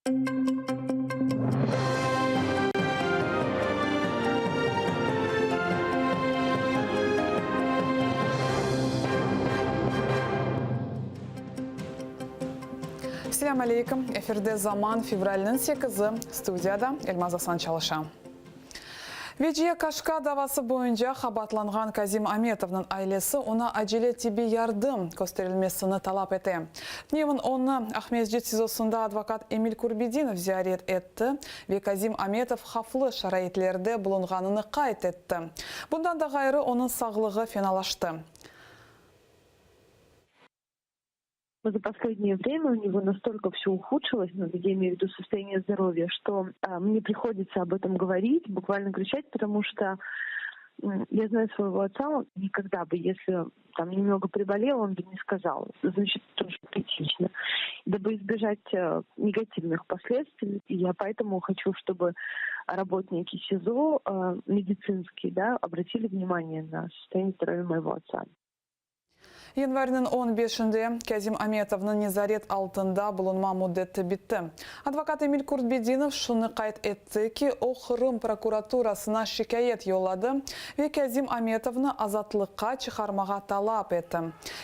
Assalamu alaikum. Efirde Zaman fevralının 8'i studiyada Elmaz Hasan çalışan. Veciye Kaşka davası boyunca xabatlanğan Kazim Ametov'un ailesi ona acele tibbi yardım gösterilmesini talep etti. Dnevin onu Ahmezcid Sizosunda advokat Emil Kurbidinov ziyaret etti ve Kazim Ametov haflı şaraitlerde bulunğanını kayıt etti. Bundan da gayrı onun sağlığı fenalaştı. За последнее время у него настолько все ухудшилось, я имею в виду состояние здоровья, что мне приходится об этом говорить, буквально кричать, потому что я знаю своего отца, он никогда бы, если там немного приболел, он бы не сказал. Значит, тоже критично. Дабы избежать негативных последствий, я поэтому хочу, чтобы работники СИЗО медицинские, обратили внимание на состояние здоровья моего отца. Yanvarın 15'inde Kazim Ametov'un nezaret altında bulunma müddeti bitti. Advokat Emil Kurbidinov şunu kayıt etti ki o Kırım prokuraturasına şikayet yolladı ve Kazim Ametov'unu azatlıkka çıkarmağa talep etti.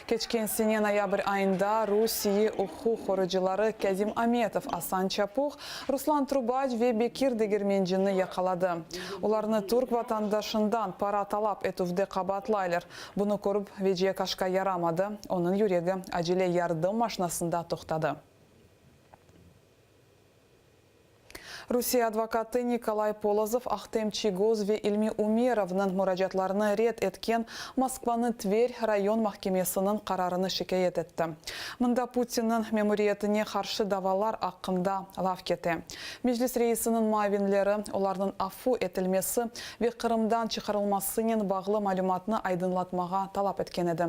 Geçen sene noyabr ayında Rusiya hukuk korucuları Kazim Ametov, Asan Çapuk, Ruslan Trubac ve Bekir Degirmenci'ni yakaladı. Onlarını Türk vatandaşından para talep etuvde kabatlaylar. Bunu korup Veciye Kaşka yaramadı. Onun yüreği acele yardım maşinasında toxtadı. Rusiya advokatı Nikolay Polozov, Ahtem Chigoz ve İlmi Umerov'un müracaatlarını red etken Moskva'nın Tver rayon mahkemesinin kararını şikayet etti. Mında Putin'in memuriyetine karşı davalar hakkında laf keti. Meclis reisinin muavinleri onların affu etilmesi ve Kırım'dan çıkarılmasının bağlı malumatını aydınlatmağa talep etken edi.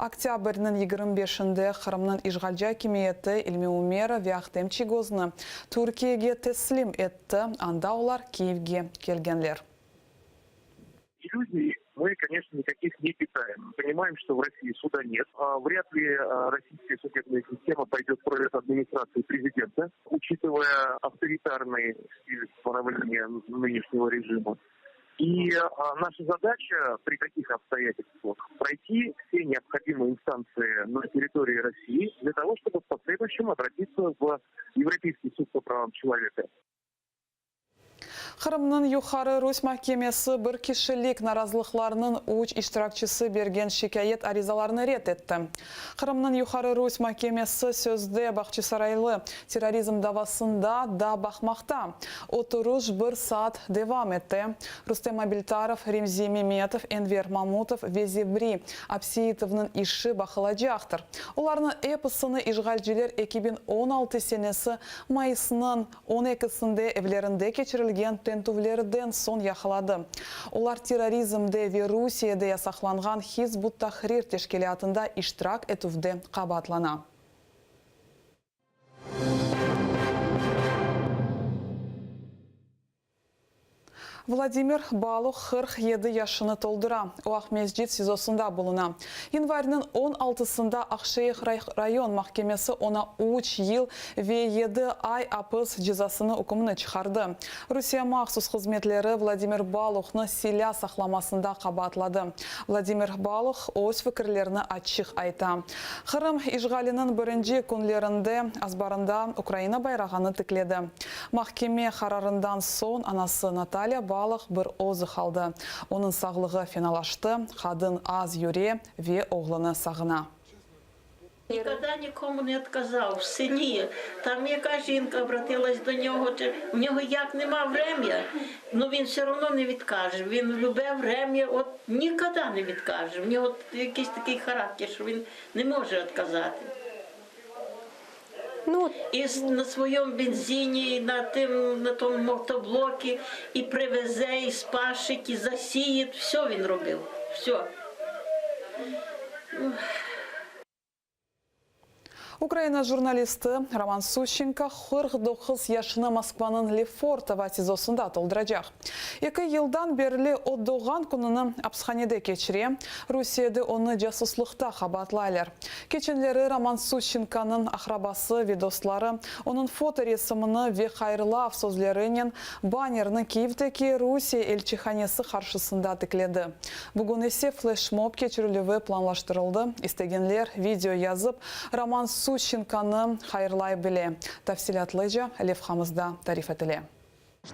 Oktyabr'ın 25'inde Kırım'ın işgalci hakimiyeti İlmi Umerov ve Ahtem Chigoz'unu Türkiye'ye teslim etti. Anda ular Kiyev'e kelgenler. Иллюзий мы, конечно, никаких не питаем. Понимаем, что в России суда нет. Вряд ли российская судебная система пойдет против администрации президента, учитывая авторитарный стиль становления нынешнего режима. И наша задача при таких обстоятельствах пройти все необходимые инстанции на территории России для того, чтобы в последующем обратиться в Европейский суд по правам человека. Kırım'ın Yukarı Rus Mahkemesi bir kişilik narazılıklarının uç iştirakçısı bergen şikayet arizalarını red etti. Kırım'ın Yukarı Rus Mahkemesi sözde Bahçesaraylı terörizm davasında da bakmakta. Oturuş bir saat devam etti. Rustem Abiltarov, Remzi Mehmetov, Enver Mamutov ve Zebri Apsiyetov'un işi bakılacaktır. Onların epısını işgalciler 2016 senesi Mayıs'ın 12'sinde evlerinde geçirilgen tentuvlerden son yakaladı. Onlar terörizmde ve Rusya'da yasaklanğan Hizbut Tahrir teşkilatında iştirak etuvde kabatlana. Vladimir Balukh 47 yaşını toldura. O Ahmezcid Sizosunda buluna. Yanvarın 16'sında Akşehir rayon mahkemesi ona 3 yıl ve 7 ay hapis cezasını hukumuna çıkardı. Rusya mahsus hizmetleri Vladimir Balukh'ını silah saklamasında kabatladı. Vladimir Balukh öz fikirlerini açık ayta. Kırım işgalinin birinci günlerinde azbarında Ukrayna bayrağını tıkladı. Mahkeme kararından son anası Natalya Balukh bir ozu kaldı. Onun sağlığı fenalaştı, kadın az yürüye ve oğlunu sağına. Ніколи нікому не відказав. В селі, там яка жінка обратилась до нього, в нього як нема врем'я, ну він все одно не відкаже. Він любе врем'я, от ніколи не відкаже. В нього якийсь такий характер, що він не може відказати. І на своєму бензині, на тому мотоблокі, і привезе, і спашить, і засіє, все він робив, все. Украина журналисты Роман Сущенко 49 яшына Москваның Лефортово тизосында толдырacak. 2 yıldan beri o doğan kununu apsxanede keçire, Rusiyada onu casuslukta xabatlaylar. Keçenleri Роман Сущенко'nun akrabası ve dostları onun foto resmini ve hayırlav sözlerinin bannerini Kiev'deki Rusiya elçihanesi karşısında tıkladı. Bugün ise flash mob geçirilüğü planlaştırıldı. İstegenler video yazıp Роман Сущенко'nı hayırlay bile. Tafsilatlıca levhamızda tarif edile.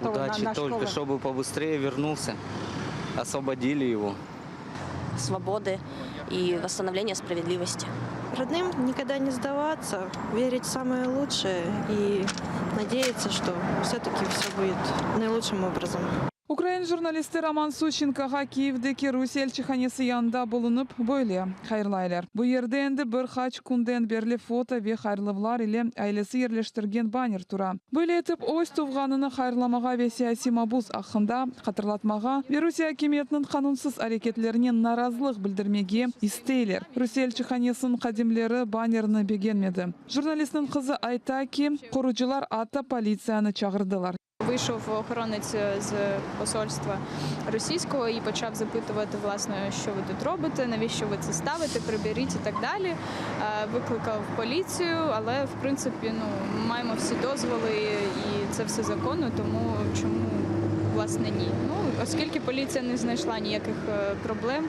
Удачи только, чтобы побыстрее вернулся, освободили его. Свободы и восстановления справедливости. Родным никогда не сдаваться, верить в самое лучшее и надеяться, что все-таки все будет наилучшим образом. Ukrayna jurnalisti Роман Сущенко'ga Kiev'deki Rusiya elçihanesi yanında bulunup böyle hayırlaylar. Bu yerde endi bir kaç günden beri foto ve hayırlılar ile ailesi yerleştirgen banner tura. Böyle etip öz tuğanını hayırlamağa ve siyasi mabuz hakkında hatırlatmağa ve Rusiya hükümetinin kanunsuz hareketlerine narazılık bildirmeye isteyler. Rusiya elçihanesinin kadimleri bannerini beğenmedi. Jurnalistin kızı ayta ki korucular ata полициянı çağırdılar. Вийшов охоронець з посольства російського і почав запитувати, власне, що ви тут робите, навіщо ви це ставите, приберіть і так далі. Викликав поліцію, але, в принципі, маємо всі дозволи і це все законно, тому чому, власне, ні. Оскільки поліція не знайшла ніяких проблем,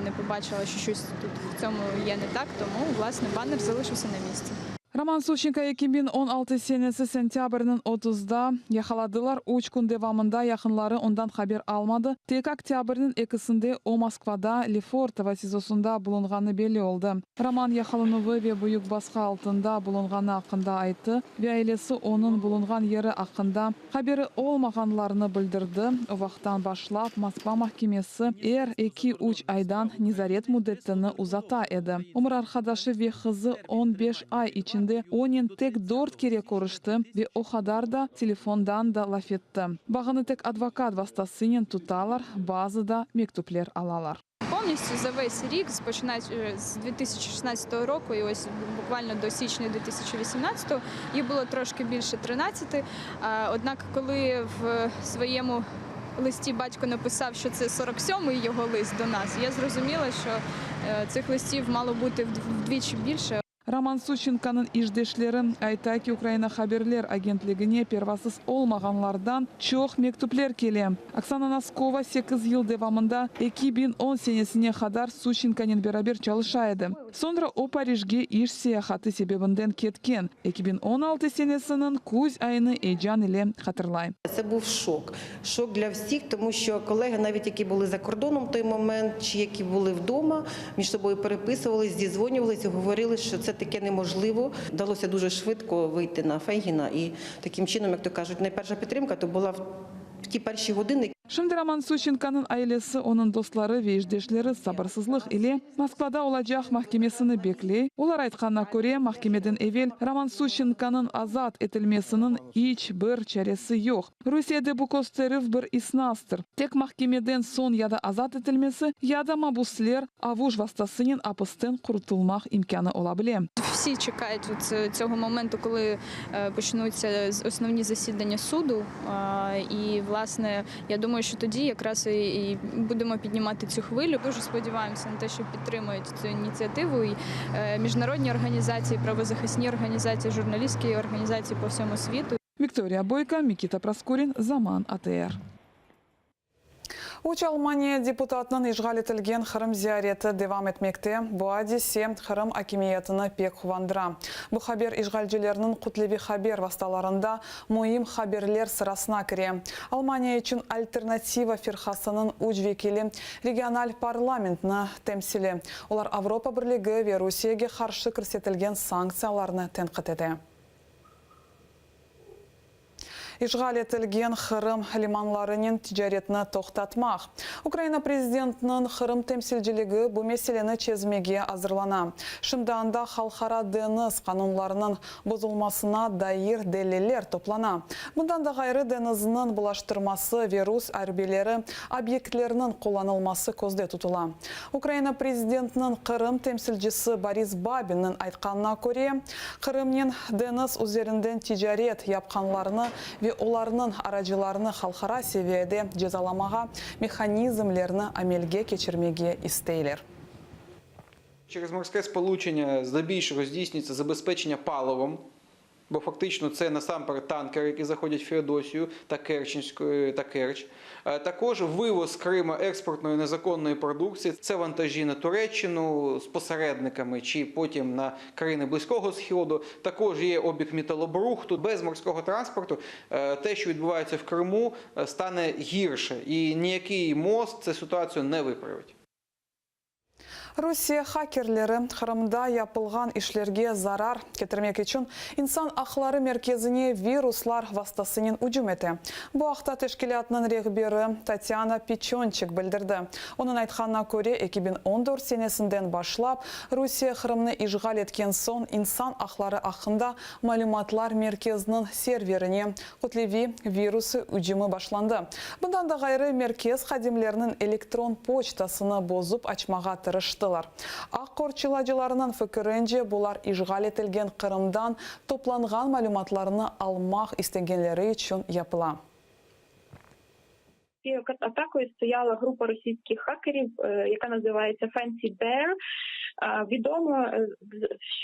не побачила, що щось тут в цьому є не так, тому, власне, банер залишився на місці. Роман Сущенко 2016 senesi sentyabrının 30'da yakaladılar. 3 gün devamında yakınları ondan haber almadı. Tek oktyabrının 2'sinde o Moskvada Lefortovo tizosunda bulunğanı belli oldu. Roman yakalanığı ve büyük baskı altında bulunğanı hakkında aytı ve ailesi onun bulunğan yeri hakkında haberi olmaganlarını bildirdi. O vaxtdan başlap Moskva mahkemesi 2-3 aydan nezaret müddetini uzata edi. Umur arkadaşı ve kızı 15 ay için onun tek 4 kere konuştu ve o kadar da telefondan da laf etti. Bağını tek advokat vasıtasıyla tutarlar, bazı da mektuplar alalar. Повністю за весь рік, починаючи з 2016 року і ось буквально до січня 2018, їх було трошки більше 13. Однак, коли в своєму листі батько написав, що це 47-й його лист до нас, я зрозуміла, що цих листів мало бути вдвічі більше. Роман Сущенко'nun işdeşleri ayta ki Ukrayna Haberler Agentliğine pervasız olmaganlardan çok mektuplar kele. Oksana Noskova 8 yıl devamında 2010 senesine kadar Sущенко'nun beraber çalışaydı. Sonra o Paris'e iş seyahatı sebebinden ketken. 2016 senesinin kuz ayını heyecan ile hatırlayın. Це був шок. Шок для всіх, тому що колеги, навіть які були за кордоном в той момент, чи які були вдома, між собою переписувались, зідзвонювалися, говорили, що це таке неможливо. Вдалося дуже швидко вийти на Фейгіна і таким чином, як то кажуть, найперша підтримка то була в ті перші години. Şimdi Роман Сущенко'nun ailesi, onun dostları ve işdeşleri sabırsızlık ile Moskvada olacak mahkemesini bekliyor. Olar aytkanına göre mahkemeden evvel Роман Сущенко'nun azat edilmesinin hiç bir çaresi yok. Rusya'da bu gösteri bir isnastır. Tek mahkemeden son ya da azat edilmesi ya da mabusler avuç vasıtasının apıstan kurtulmak imkanı olabilir. Всі чекають цього моменту, коли почнуться основні засідання суду. І, власне, я думаю, що тоді якраз і будемо піднімати цю хвилю. Дуже сподіваємося на те, що підтримують цю ініціативу і міжнародні організації, правозахисні організації, журналістські організації по всьому світу. Viktoriya Boyka, Mikita Praskorin, Zaman ATR. Uç Almanya deputatının işgal etilgen Kırım ziyareti devam etmekte. Bu hadise Kırım hakimiyetini pek kuvandırı. Bu haber işgalcilerinin kutlevi haber vasıtalarında mühim haberler sırasına kire. Almanya için alternativa firkasının uç vekili regional parlamentini temsili. Olar Avrupa Birliği ve Rusya'ya karşı kırsetilgen sanksiyalarını tenkit edi. Ишгал етілген Қырым лиманларының тижаретіні тоқтатмақ. Украина президентінің Қырым темсілділігі бұл меселены чезмеге азырлана. Шымдағында халқара деңіз қанунларының бұзылмасына дайыр дәлелер топлана. Бұндан да ғайры деңізінің бұлаштырмасы вирус әрбелері объектлерінің қоланылмасы көзде тұтыла. Украина президентінің Қырым темсілдісі Борис Бабиннің айтқанына көре, Қырымнен деңіз üzerinden тижарет япқанларыны ве оларының арачыларыны халқара севиеде жазаламаға механизмлеріні амелге кечірмеге істейлер. Через морське сполучення здебільшого здійснюється забезпечення паливом, бо фактично це насамперед танкери, які заходять в Феодосію та Керч. Також вивоз з Криму експортної незаконної продукції. Це вантажі на Туреччину з посередниками чи потім на країни Близького Сходу. Також є обіг металобрухту. Без морського транспорту те, що відбувається в Криму, стане гірше. І ніякий мост цю ситуацію не виправить. Русия хакерлері Қырымда япылған ішлерге зарар кетірмек үшін инсан ақлары мерkezіне вируслар вастасының үжім еті. Бұл ақта тешкелятының регбері Татьяна Печончик білдірді. Оның айтқанына көре 2014 сенесінден башлап Русия Қырымны ишғал еткен сон инсан ақлары ақында малюматлар мерkezінің серверіне құтлеви вирусы үжімі башланды. Бұндан да ғайры меркез қадимлерінің электрон почтасыны бозып ачмаға тырыштылар. Ақ қорчыладжыларының фікірінже бұлар ишғал етілген Қырымдан топланған малюматларыны алмақ істегенлері үшін япыла. Атакою стояла група російських хакерів, яка називається Fancy Bear. Відомо,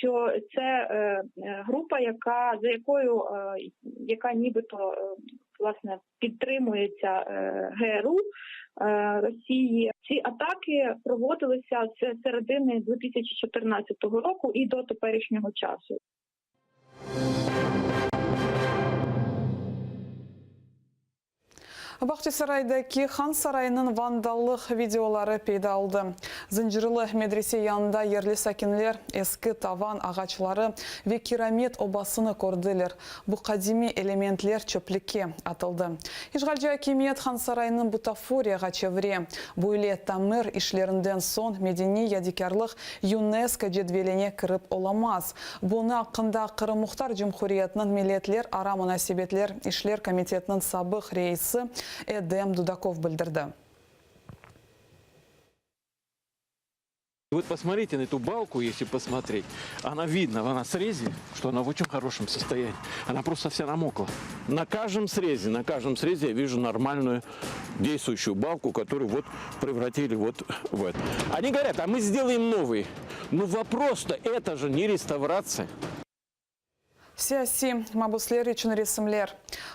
що це група, яка нібито власне підтримується ГРУ Росії. Ці атаки проводилися з середини 2014 року і до теперішнього часу. Бахчисарайдaki Хан сарайының вандаллық видеолары пейда алды. Зінжірлі медресе янында ерлі сәкінлер, ескі таван ағачлары ве керамет обасыны көрділер. Бұл қадими элементлер чөплікке атылды. Ишғалжы акимет Хан сарайының бутафорияға чевре. Бұйле тамыр ишлерінден сон медени ядикарлық ЮНЕСКО жедвеліне кіріп оламаз. Бұны ақында Қырым Мұхтар Жумхуриятының милетлер ара мұнасибетлер ишлер комитетінің сабық рейсі Эдем Дудаков білдірді. Вот посмотрите на эту балку, если посмотреть. Она видно, она в срезе, что она в очень хорошем состоянии. Она просто вся намокла. На каждом срезе я вижу нормальную действующую балку, которую вот превратили вот в это. Они говорят, а мы сделаем новый. Ну вопрос-то, это же не реставрация. Сияси мабуслер үшін ресімлер.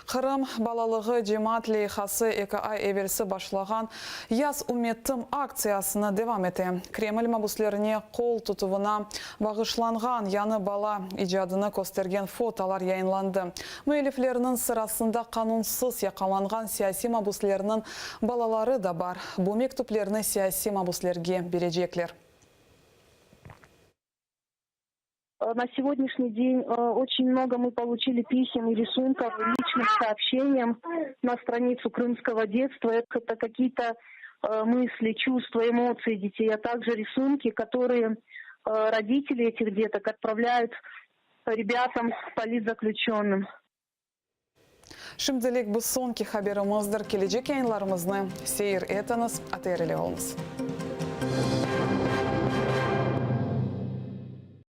Қырым балалығы жематлі қасы 2 ай эверсі башлаған яз уметтім акциясына девам еті. Кремль мабуслеріне қол тұтуына бағышланған яны бала ижадыны көстерген фотолар яйынланды. Мүеліфлерінің сырасында қанунсыз яқаланған сияси мабуслерінің балалары да бар. Бұл мектуплеріні сияси мабуслерге бережеклер. На сегодняшний день очень много мы получили писем и рисунков, личных сообщений на страницу крымского детства. Это какие-то мысли, чувства, эмоции детей, а также рисунки, которые родители этих деток отправляют ребятам, политзаключенным. Шымділік бұл сонки хаберіміздір кележек яйынларымызны сейір етіңіз, атайрелі олыңыз.